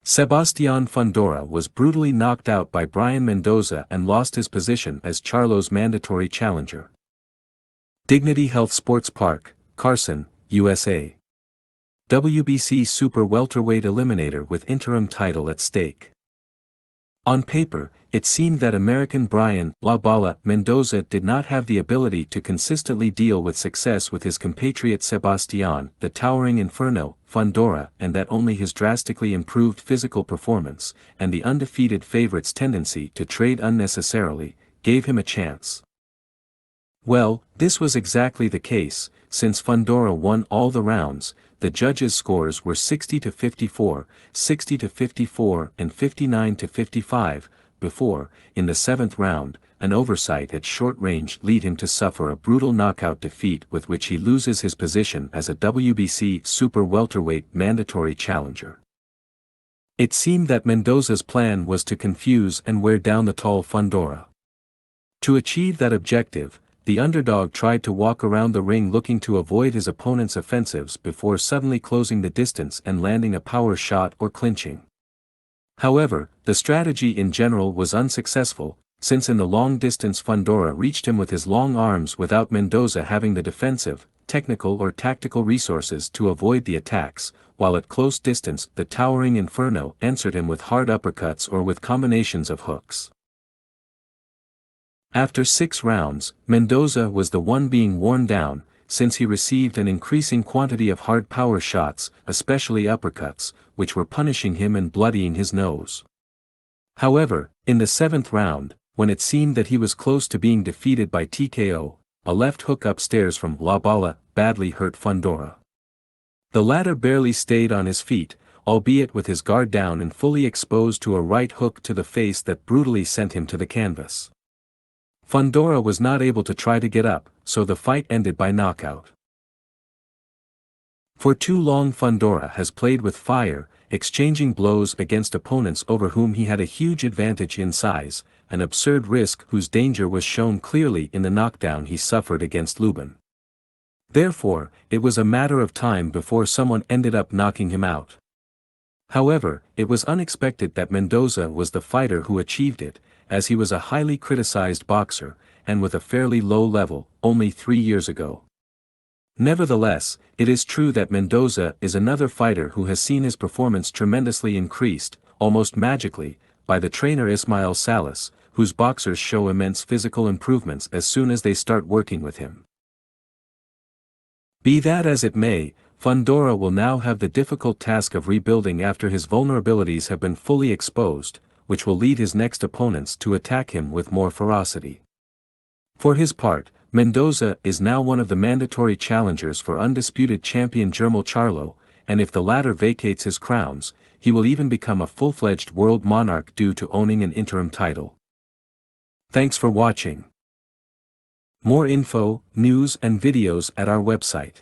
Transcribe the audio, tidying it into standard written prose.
Sebastián Fundora was brutally knocked out by Brian Mendoza and lost his position as Charlo's mandatory challenger. Dignity Health Sports Park, Carson, USA. WBC Super Welterweight Eliminator with interim title at stake. On paper, it seemed that American Brian "La Bala" Mendoza did not have the ability to consistently deal with success with his compatriot Sebastián "the Towering Inferno" Fundora, and that only his drastically improved physical performance, and the undefeated favorite's tendency to trade unnecessarily, gave him a chance. Well, this was exactly the case. Since Fundora won all the rounds, the judges' scores were 60-54, 60-54 and 59-55, before, in the 7th round, an oversight at short range led him to suffer a brutal knockout defeat with which he loses his position as a WBC Super Welterweight mandatory challenger. It seemed that Mendoza's plan was to confuse and wear down the tall Fundora. To achieve that objective, the underdog tried to walk around the ring looking to avoid his opponent's offensives before suddenly closing the distance and landing a power shot or clinching. However, the strategy in general was unsuccessful, since in the long distance Fundora reached him with his long arms without Mendoza having the defensive, technical or tactical resources to avoid the attacks, while at close distance the Towering Inferno answered him with hard uppercuts or with combinations of hooks. After 6 rounds, Mendoza was the one being worn down, since he received an increasing quantity of hard power shots, especially uppercuts, which were punishing him and bloodying his nose. However, in the 7th round, when it seemed that he was close to being defeated by TKO, a left hook upstairs from La Bala badly hurt Fundora. The latter barely stayed on his feet, albeit with his guard down and fully exposed to a right hook to the face that brutally sent him to the canvas. Fundora was not able to try to get up, so the fight ended by knockout. For too long Fundora has played with fire, exchanging blows against opponents over whom he had a huge advantage in size, an absurd risk whose danger was shown clearly in the knockdown he suffered against Lubin. Therefore, it was a matter of time before someone ended up knocking him out. However, it was unexpected that Mendoza was the fighter who achieved it, as he was a highly criticized boxer, and with a fairly low level, only 3 years ago. Nevertheless, it is true that Mendoza is another fighter who has seen his performance tremendously increased, almost magically, by the trainer Ismail Salas, whose boxers show immense physical improvements as soon as they start working with him. Be that as it may, Fundora will now have the difficult task of rebuilding after his vulnerabilities have been fully exposed, which will lead his next opponents to attack him with more ferocity. For his part, Mendoza is now one of the mandatory challengers for undisputed champion Charlo, and if the latter vacates his crowns, he will even become a full-fledged world monarch due to owning an interim title. Thanks for watching. More info, news and videos at our website.